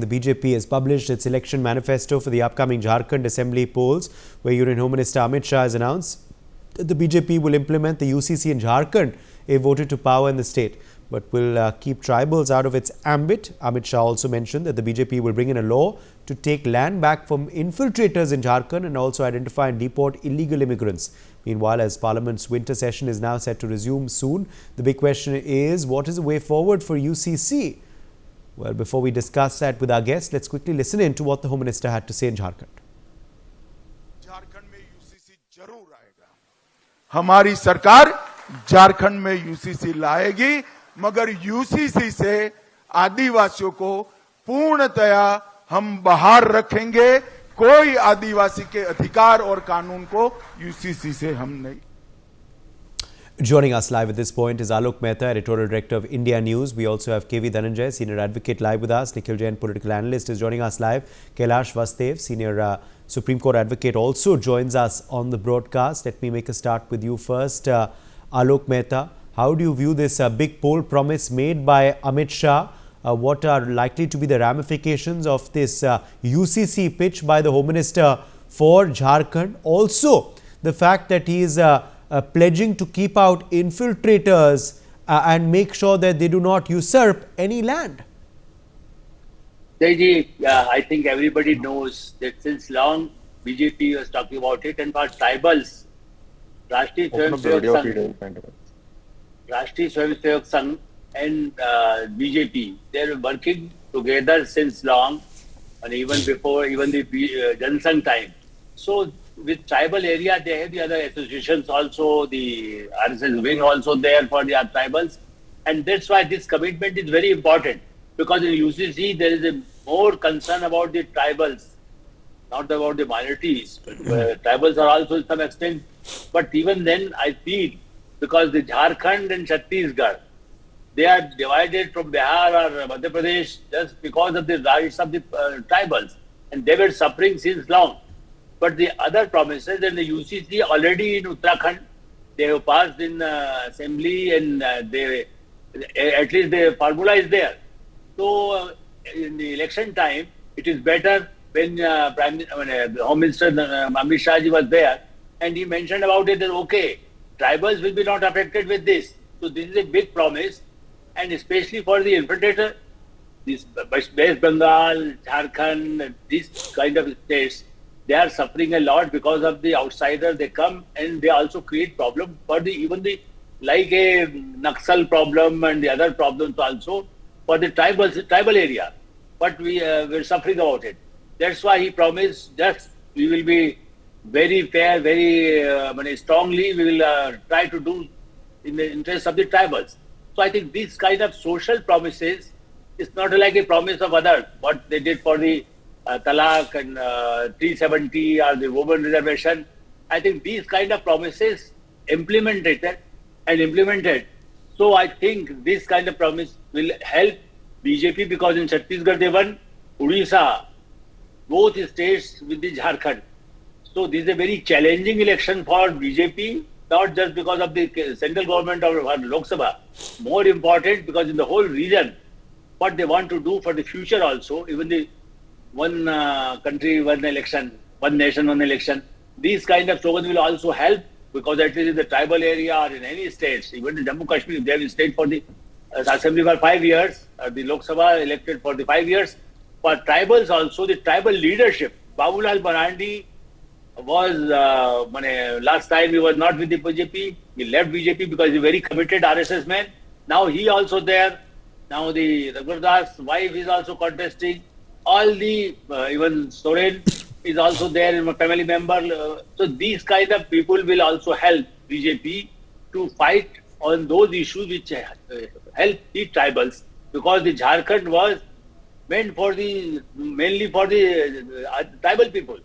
The BJP has published its election manifesto for the upcoming Jharkhand Assembly polls, where Union Home Minister Amit Shah has announced that the BJP will implement the UCC in Jharkhand if voted to power in the state, but will keep tribals out of its ambit. Amit Shah also mentioned that the BJP will bring in a law to take land back from infiltrators in Jharkhand and also identify and deport illegal immigrants. Meanwhile, as Parliament's winter session is now set to resume soon, the big question is, what is the way forward for UCC? Well, before we discuss that with our guests, let's quickly listen in to what the Home Minister had to say in Jharkhand. Jharkhand में UCC जरूर आएगा। हमारी सरकार झारखंड में UCC लाएगी, मगर UCC से आदिवासियों को पूर्णतया हम बाहर रखेंगे। कोई आदिवासी के अधिकार और कानून को यूसीसी से हम नहीं। Joining us live at this point is Alok Mehta, Editorial Director of India News. We also have KV Dhananjay, Senior Advocate, live with us. Nikhil Jain, Political Analyst, is joining us live. Kailash Vastev, Senior Supreme Court Advocate, also joins us on the broadcast. Let me make a start with you first. Alok Mehta, how do you view this big poll promise made by Amit Shah? What are likely to be the ramifications of this UCC pitch by the Home Minister for Jharkhand? Also, the fact that he is pledging to keep out infiltrators and make sure that they do not usurp any land. I think everybody knows that since long BJP was talking about it, and for tribals, Rashtriya Swayamsevak Sangh and BJP, they are working together since long, and even before even the Jansangh time. So with tribal area, they have the other associations also, the RSS wing also there for the tribals. And that's why this commitment is very important, because in UCC there is a more concern about the tribals, not about the minorities. Tribals are also to some extent, but even then I feel, because the Jharkhand and Chhattisgarh, they are divided from Bihar or Madhya Pradesh just because of the rights of the tribals, and they were suffering since long. But the other promises in the UCC already in Uttarakhand, they have passed in assembly, and at least the formula is there. So in the election time, it is better when the Home Minister Amit Shah ji was there, and he mentioned about it that okay, tribals will be not affected with this. So this is a big promise, and especially for the infiltrator, this West Bengal, Jharkhand, these kind of states, they are suffering a lot because of the outsider. They come and they also create problem for even the like a Naxal problem and the other problems also for the tribal area. But we're suffering about it. That's why he promised that we will be very fair, very strongly. We will try to do in the interest of the tribals. So I think these kind of social promises is not like a promise of others. What they did for the Talak and 370 or the women reservation. I think these kind of promises implemented. So I think this kind of promise will help BJP, because in Chhattisgarh they won, Odisha, both states with the Jharkhand. So this is a very challenging election for BJP, not just because of the central government or Lok Sabha. More important because in the whole region, what they want to do for the future also, even the one country, one election, one nation, one election. These kind of slogans will also help, because at least in the tribal area or in any states, even in Jammu Kashmir, they have stayed for the assembly for 5 years, the Lok Sabha elected for the 5 years. For tribals also, the tribal leadership, Babulal Marandi was, last time he was not with the BJP, he left BJP because he's a very committed RSS man. Now he also there. Now the Raghunath's wife is also contesting. All the, even Soren is also there, a family member. So these kind of people will also help BJP to fight on those issues which help the tribals, because the Jharkhand was meant for mainly for the tribal people.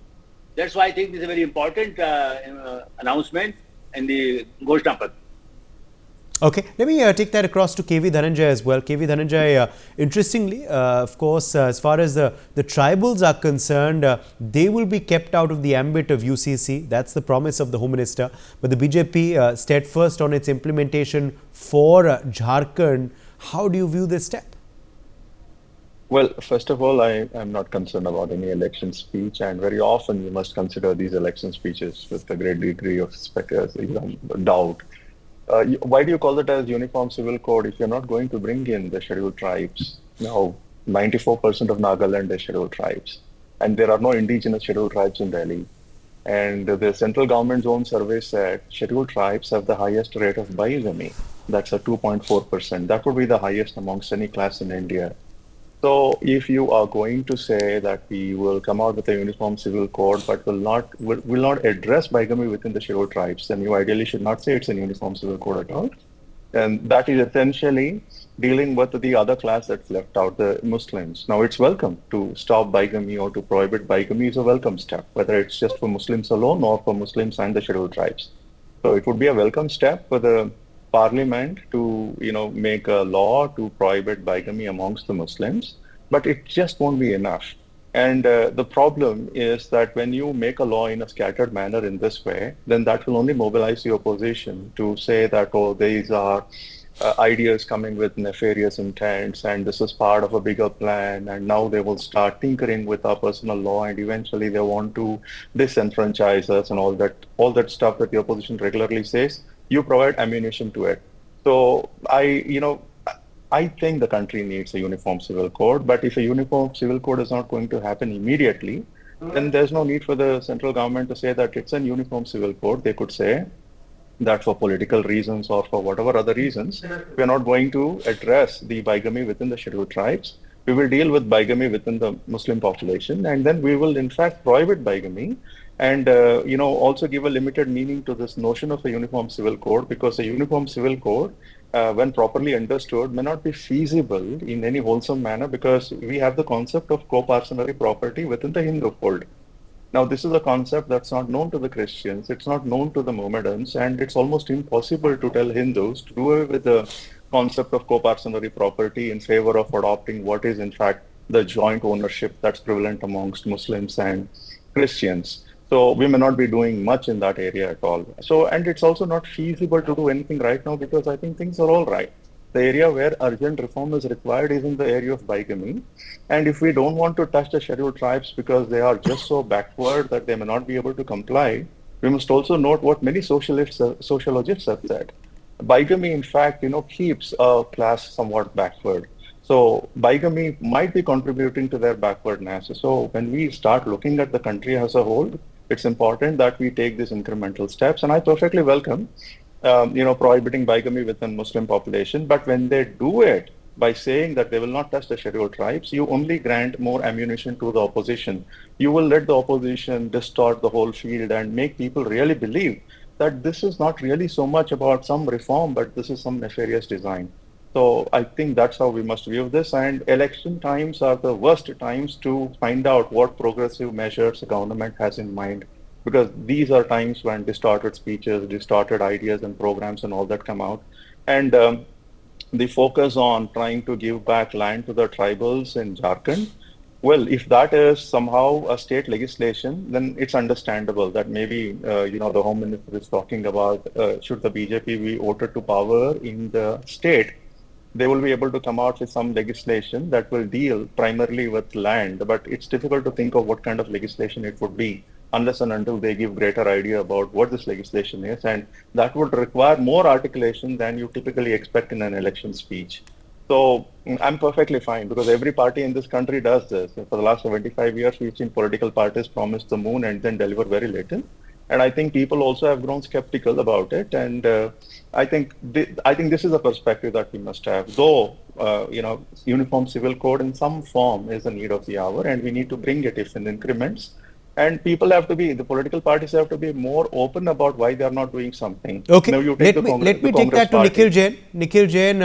That's why I think this is a very important announcement in the Ghoshna Patr. Okay, let me take that across to KV Dhananjay as well. KV Dhananjay, interestingly, of course, as far as the tribals are concerned, they will be kept out of the ambit of UCC. That's the promise of the Home Minister. But the BJP steadfast on its implementation for Jharkhand. How do you view this step? Well, first of all, I am not concerned about any election speech, and very often you must consider these election speeches with a great degree of doubt. Why do you call it as Uniform Civil Code if you're not going to bring in the scheduled tribes? Now, 94% of Nagaland is scheduled tribes, and there are no indigenous scheduled tribes in Delhi. And the central government's own survey said scheduled tribes have the highest rate of bigamy. That's at 2.4%. That would be the highest amongst any class in India. So if you are going to say that we will come out with a uniform civil code, but will not address bigamy within the scheduled tribes, then you ideally should not say it's a uniform civil code at all. And that is essentially dealing with the other class that's left out, the Muslims. Now it's welcome to stop bigamy or to prohibit bigamy is a welcome step, whether it's just for Muslims alone or for Muslims and the scheduled tribes. So it would be a welcome step for the parliament to, make a law to prohibit bigamy amongst the Muslims, but it just won't be enough. And the problem is that when you make a law in a scattered manner in this way, then that will only mobilize the opposition to say that, oh, these are ideas coming with nefarious intents, and this is part of a bigger plan, and now they will start tinkering with our personal law, and eventually they want to disenfranchise us and all that stuff that the opposition regularly says. You provide ammunition to it. So I think the country needs a uniform civil code, but if a uniform civil code is not going to happen immediately, then there's no need for the central government to say that it's a uniform civil code. They could say that for political reasons or for whatever other reasons, we're not going to address the bigamy within the scheduled tribes. We will deal with bigamy within the Muslim population, and then we will in fact prohibit bigamy and also give a limited meaning to this notion of a uniform civil code, because a uniform civil code, when properly understood, may not be feasible in any wholesome manner, because we have the concept of co-parcenary property within the Hindu fold. Now, this is a concept that's not known to the Christians, it's not known to the Mohammedans, and it's almost impossible to tell Hindus to do away with the concept of co-parcenary property in favor of adopting what is in fact the joint ownership that's prevalent amongst Muslims and Christians. So we may not be doing much in that area at all. So, and it's also not feasible to do anything right now, because I think things are all right. The area where urgent reform is required is in the area of bigamy. And if we don't want to touch the scheduled tribes because they are just so backward that they may not be able to comply, we must also note what many sociologists have said. Bigamy, in fact, keeps a class somewhat backward. So bigamy might be contributing to their backwardness. So when we start looking at the country as a whole, it's important that we take these incremental steps. And I perfectly welcome, prohibiting bigamy within Muslim population. But when they do it by saying that they will not touch the scheduled tribes, you only grant more ammunition to the opposition. You will let the opposition distort the whole field and make people really believe that this is not really so much about some reform, but this is some nefarious design. So I think that's how we must view this. And election times are the worst times to find out what progressive measures the government has in mind, because these are times when distorted speeches, distorted ideas and programs and all that come out. And the focus on trying to give back land to the tribals in Jharkhand, well, if that is somehow a state legislation, then it's understandable that maybe, the Home Minister is talking about should the BJP be voted to power in the state, they will be able to come out with some legislation that will deal primarily with land. But it's difficult to think of what kind of legislation it would be unless and until they give greater idea about what this legislation is. And that would require more articulation than you typically expect in an election speech. So I'm perfectly fine, because every party in this country does this. For the last 75 years, we've seen political parties promise the moon and then deliver very little. And I think people also have grown skeptical about it. And I think this is a perspective that we must have. Though, uniform civil code in some form is a need of the hour, and we need to bring it if in increments. And the political parties have to be more open about why they are not doing something. Okay, now let me take that to Nikhil Jain. Nikhil Jain,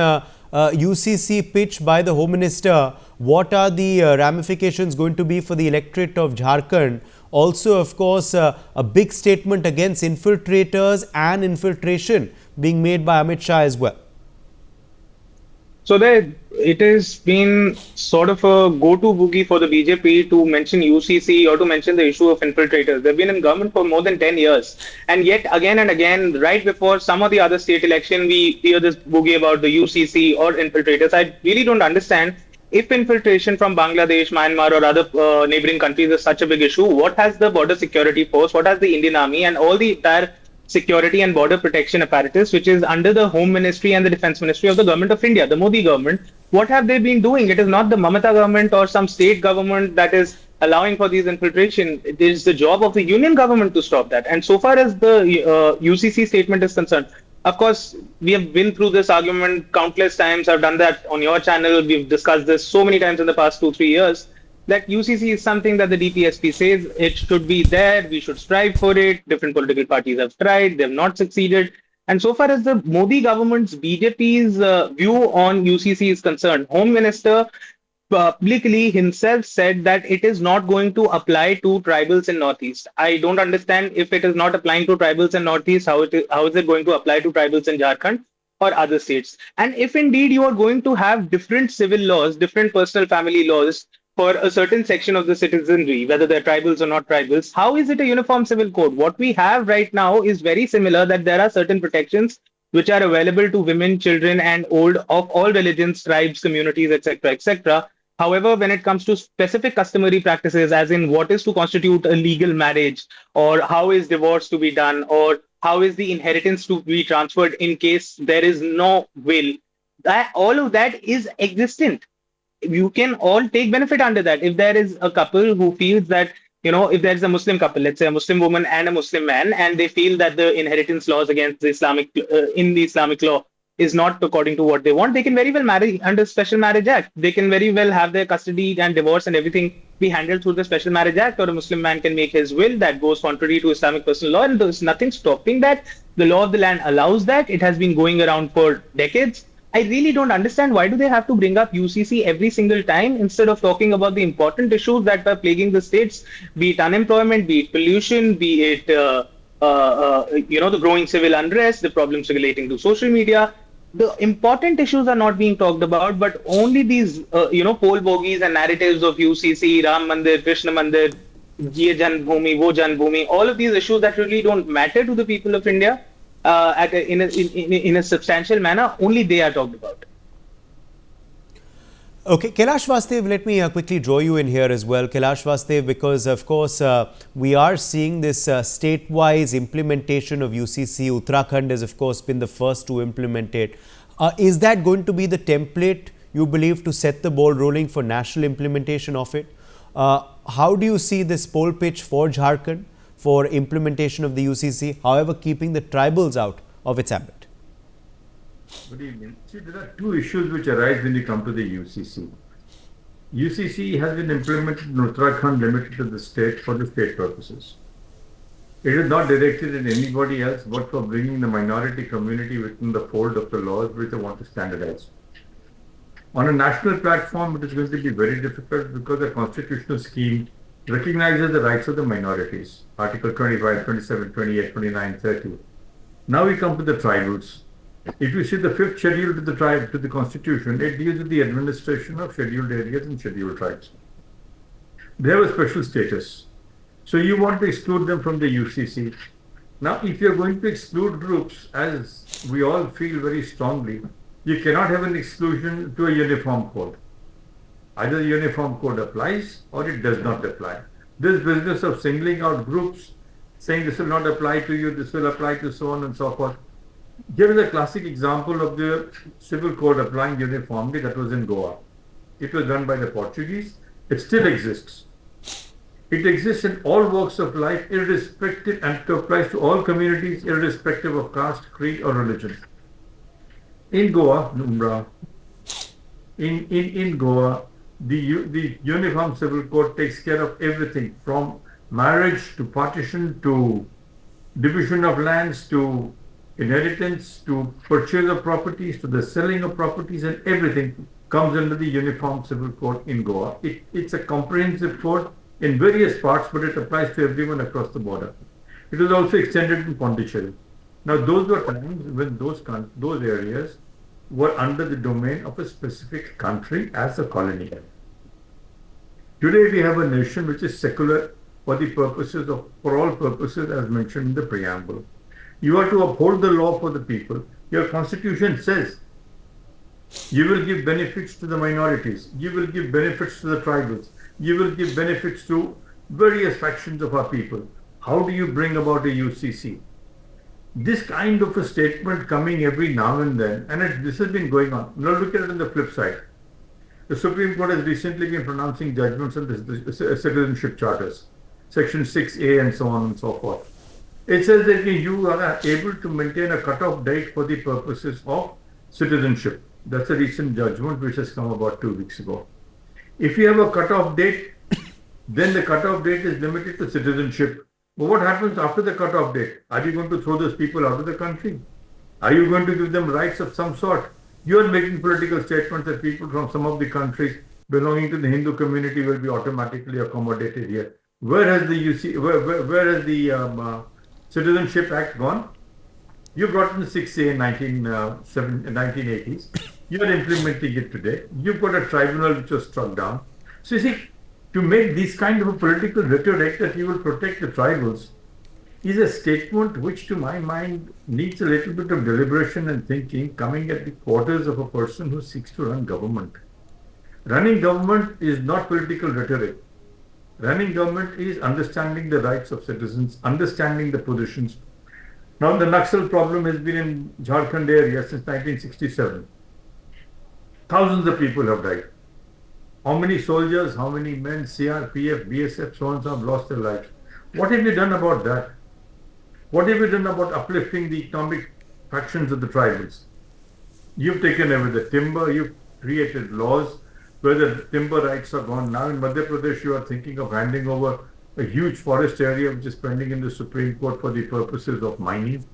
UCC pitch by the Home Minister. What are the ramifications going to be for the electorate of Jharkhand? Also, of course, a big statement against infiltrators and infiltration being made by Amit Shah as well. So it has been sort of a go-to boogie for the BJP to mention UCC or to mention the issue of infiltrators. They've been in government for more than 10 years. And yet, again and again, right before some of the other state election, we hear this boogie about the UCC or infiltrators. I really don't understand if infiltration from Bangladesh, Myanmar, or other neighboring countries is such a big issue, what has the border security force, what has the Indian Army, and all the entire security and border protection apparatus, which is under the Home Ministry and the Defense Ministry of the government of India, the Modi government, what have they been doing? It is not the Mamata government or some state government that is allowing for these infiltration. It is the job of the union government to stop that. And so far as the UCC statement is concerned, of course, we have been through this argument countless times. I've done that on your channel. We've discussed this so many times in the past 2-3 years, that UCC is something that the DPSP says it should be there. We should strive for it. Different political parties have tried. They have not succeeded. And so far as the Modi government's BJP's view on UCC is concerned, Home Minister publicly himself said that it is not going to apply to tribals in Northeast. I don't understand, if it is not applying to tribals in Northeast, how is it going to apply to tribals in Jharkhand or other states? And if indeed you are going to have different civil laws, different personal family laws for a certain section of the citizenry, whether they're tribals or not tribals, how is it a uniform civil code? What we have right now is very similar, that there are certain protections which are available to women, children, and old of all religions, tribes, communities, etc., etc. However, when it comes to specific customary practices, as in what is to constitute a legal marriage, or how is divorce to be done, or how is the inheritance to be transferred in case there is no will, that all of that is existent. You can all take benefit under that. If there is a couple who feels that, if there is a Muslim couple, let's say a Muslim woman and a Muslim man, and they feel that the inheritance laws against the in the Islamic law is not according to what they want, they can very well marry under Special Marriage Act. They can very well have their custody and divorce and everything be handled through the Special Marriage Act, or a Muslim man can make his will that goes contrary to Islamic personal law, and there's nothing stopping that. The law of the land allows that. It has been going around for decades. I really don't understand, why do they have to bring up UCC every single time instead of talking about the important issues that are plaguing the states, be it unemployment, be it pollution, be it the growing civil unrest, the problems relating to social media. The important issues are not being talked about, but only these, poll bogies and narratives of UCC, Ram Mandir, Krishna Mandir, Ye Janbhoomi, Wo Janbhoomi, all of these issues that really don't matter to the people of India in a substantial manner, only they are talked about. Okay, Kailash Vastev, let me quickly draw you in here as well. Kailash Vastev, because of course we are seeing this state-wise implementation of UCC. Uttarakhand has of course been the first to implement it. Is that going to be the template, you believe, to set the ball rolling for national implementation of it? How do you see this poll pitch for Jharkhand for implementation of the UCC, however keeping the tribals out of its ambit? Good evening. See, there are two issues which arise when you come to the UCC. UCC has been implemented in Uttarakhand, limited to the state for the state purposes. It is not directed at anybody else but for bringing the minority community within the fold of the laws which they want to standardize. On a national platform, it is going to be very difficult because the constitutional scheme recognizes the rights of the minorities. Article 25, 27, 28, 29, 30. Now we come to the tribals. If you see the 5th schedule to the Constitution, it deals with the administration of scheduled areas and scheduled tribes. They have a special status. So you want to exclude them from the UCC. Now, if you're going to exclude groups, as we all feel very strongly, you cannot have an exclusion to a uniform code. Either the uniform code applies or it does not apply. This business of singling out groups, saying this will not apply to you, this will apply to so on and so forth. Here is a classic example of the civil code applying uniformly that was in Goa. It was done by the Portuguese. It still exists. It exists in all walks of life, irrespective, and it applies to all communities, irrespective of caste, creed, or religion. In Goa, in Goa, the Uniform Civil Code takes care of everything from marriage to partition to division of lands to inheritance to purchase of properties to the selling of properties, and everything comes under the Uniform Civil Code in Goa. It's a comprehensive code in various parts, but it applies to everyone across the border. It was also extended in Pondicherry. Now, those were times when those areas were under the domain of a specific country as a colony. Today, we have a nation which is secular for all purposes, as mentioned in the preamble. You are to uphold the law for the people. Your constitution says You will give benefits to the minorities. You will give benefits to the tribals. You will give benefits to various factions of our people. How do you bring about a UCC? This kind of a statement coming every now and then, and this has been going on. Now look at it on the flip side. The Supreme Court has recently been pronouncing judgments on the citizenship charters, Section 6A and so on and so forth. It says that you are able to maintain a cutoff date for the purposes of citizenship. That's a recent judgment which has come about 2 weeks ago. If you have a cutoff date, then the cutoff date is limited to citizenship. But what happens after the cutoff date? Are you going to throw those people out of the country? Are you going to give them rights of some sort? You are making political statements that people from some of the countries belonging to the Hindu community will be automatically accommodated here. Where has where has the Citizenship Act gone? You brought in 6A in 1980s. You are implementing it today. You've got a tribunal which was struck down. So you see, to make this kind of a political rhetoric that you will protect the tribals is a statement which, to my mind, needs a little bit of deliberation and thinking coming at the quarters of a person who seeks to run government. Running government is not political rhetoric. Running government is understanding the rights of citizens, understanding the positions. Now, the Naxal problem has been in Jharkhand area since 1967. Thousands of people have died. How many soldiers, how many men, CRPF, BSF, so on, so have lost their lives? What have you done about that? What have you done about uplifting the economic factions of the tribals? You've taken away the timber, you've created laws where the timber rights are gone. Now in Madhya Pradesh, you are thinking of handing over a huge forest area which is pending in the Supreme Court for the purposes of mining.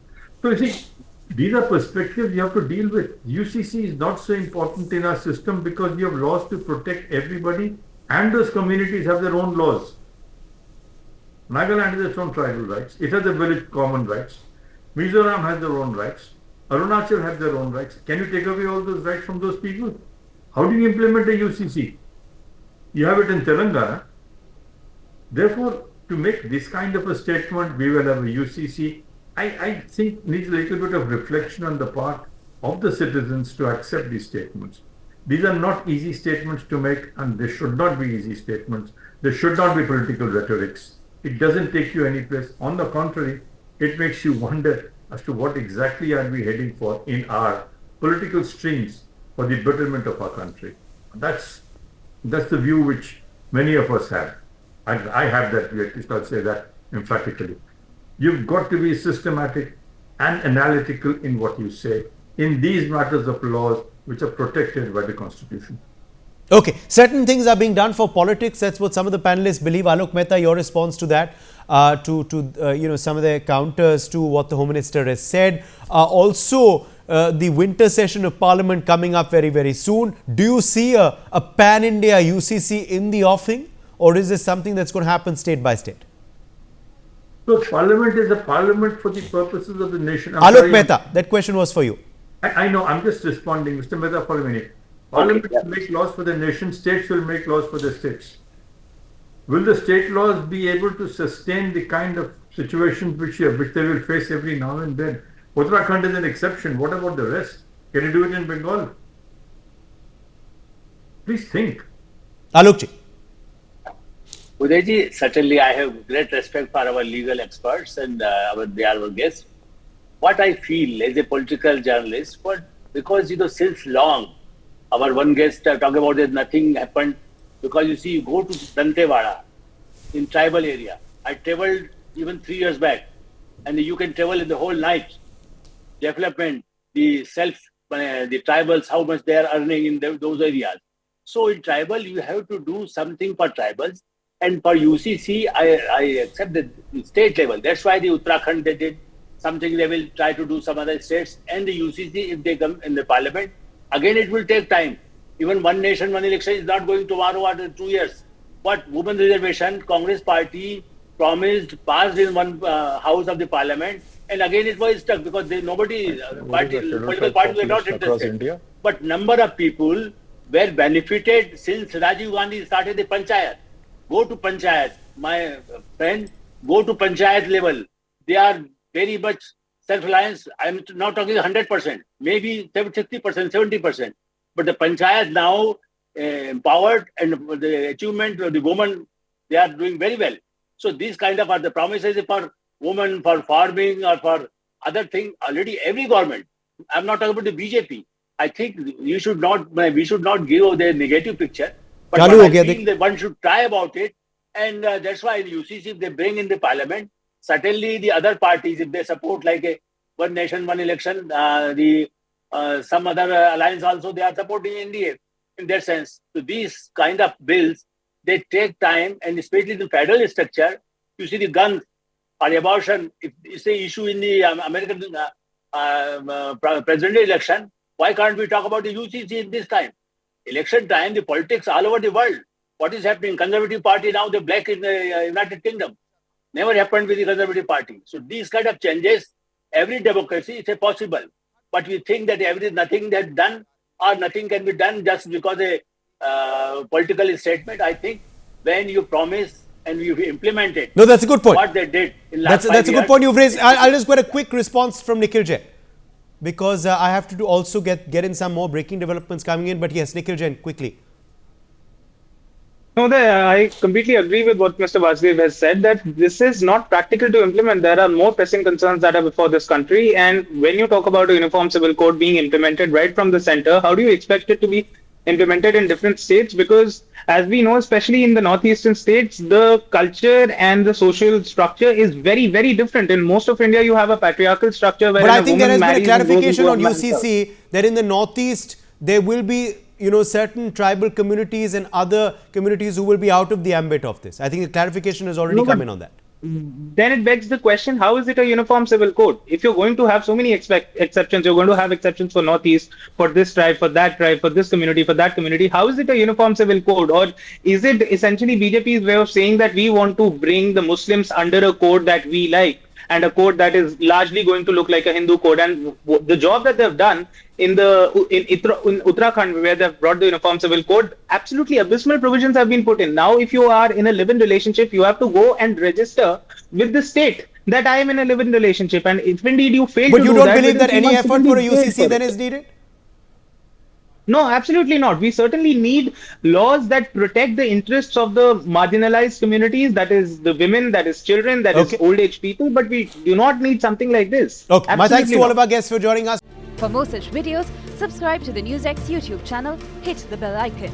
So you see, these are perspectives you have to deal with. UCC is not so important in our system because you have laws to protect everybody and those communities have their own laws. Nagaland has its own tribal rights. It has the village common rights. Mizoram has their own rights. Arunachal has their own rights. Can you take away all those rights from those people? How do you implement a UCC? You have it in Telangana. Therefore, to make this kind of a statement, we will have a UCC, I think needs a little bit of reflection on the part of the citizens to accept these statements. These are not easy statements to make, and they should not be easy statements. They should not be political rhetorics. It doesn't take you anyplace. On the contrary, it makes you wonder as to what exactly are we heading for in our political streams for the betterment of our country. That's the view which many of us have. And I have that view, at least I'll say that emphatically. You've got to be systematic and analytical in what you say in these matters of laws which are protected by the Constitution. Okay, certain things are being done for politics. That's what some of the panelists believe. Alok Mehta, your response to that, some of the counters to what the Home Minister has said. Also, the winter session of Parliament coming up very, very soon. Do you see a pan-India UCC in the offing, or is this something that's going to happen state by state? So, Parliament is a parliament for the purposes of the nation. Alok Mehta, that question was for you. I know, I'm just responding. Mr. Mehta, for a minute. Parliament will make laws for the nation, states will make laws for the states. Will the state laws be able to sustain the kind of situations which they will face every now and then? Uttarakhand is an exception. What about the rest? Can you do it in Bengal? Please think. Alokji. Udayji, certainly I have great respect for our legal experts and they are our guests. What I feel as a political journalist, because since long, our one guest talked about that nothing happened, because you see, you go to Dantewada in tribal area. I traveled even 3 years back, and you can travel in the whole night. Development, the tribals, how much they are earning in those areas. So in tribal, you have to do something for tribals. And for UCC, I accept the state level. That's why the Uttarakhand, they did something. They will try to do some other states. And the UCC, if they come in the parliament, again, it will take time. Even one nation, one election is not going tomorrow or 2 years. But women reservation, Congress party promised, passed in one house of the parliament. And again, it was stuck because political parties were not interested. But number of people were benefited since Rajiv Gandhi started the panchayat. Go to panchayat, my friend, go to panchayat level. They are very much self-reliance. I'm not talking 100%, maybe 60%, 70%. But the panchayat now empowered, and the achievement of the women, they are doing very well. So these kind of are the promises for women, for farming or for other things. Already every government, I'm not talking about the BJP. I think we should not give the negative picture. But what I feel that one should try about it. And that's why the UCC, if they bring in the parliament, certainly the other parties, if they support like a one nation, one election, some other alliance also, they are supporting NDA in that sense. So these kind of bills, they take time, and especially the federal structure. You see the guns or abortion, if it's an issue in the American presidential election, why can't we talk about the UCC in this time? Election time, the politics all over the world. What is happening? Conservative Party now, the black in the United Kingdom. Never happened with the Conservative Party. So these kind of changes, every democracy is possible. But we think that nothing that's done or nothing can be done just because a political statement. I think when you promise and you implement it. No, that's a good point. What they did in last 5 That's a years. good point you've raised. I'll just get a quick response from Nikhil Jain, because I have to also get in some more breaking developments coming in. But yes, Nikhil Jain, quickly. No, I completely agree with what Mr. Vasudev has said, that this is not practical to implement. There are more pressing concerns that are before this country. And when you talk about a uniform civil code being implemented right from the center, how do you expect it to be implemented in different states? Because as we know, especially in the northeastern states, the culture and the social structure is very, very different. In most of India, you have a patriarchal structure where But I think there has been a clarification on UCC that in the northeast, there will be certain tribal communities and other communities who will be out of the ambit of this. I think the clarification has already come in on that. Then it begs the question, how is it a uniform civil code? If you're going to have so many exceptions, you're going to have exceptions for Northeast, for this tribe, for that tribe, for this community, for that community. How is it a uniform civil code? Or is it essentially BJP's way of saying that we want to bring the Muslims under a code that we like, and a code that is largely going to look like a Hindu code? And the job that they've done in Uttarakhand, where they've brought the uniform civil code, absolutely abysmal provisions have been put in. Now, if you are in a live-in relationship, you have to go and register with the state that I am in a live-in relationship. And if indeed you fail to do that... But you don't believe that any effort for a UCC then is needed? No, absolutely not. We certainly need laws that protect the interests of the marginalized communities, that is the women, that is children, that is old age people, but we do not need something like this. Okay. My thanks to all of our guests for joining us. For more such videos, subscribe to the NewsX YouTube channel, hit the bell icon.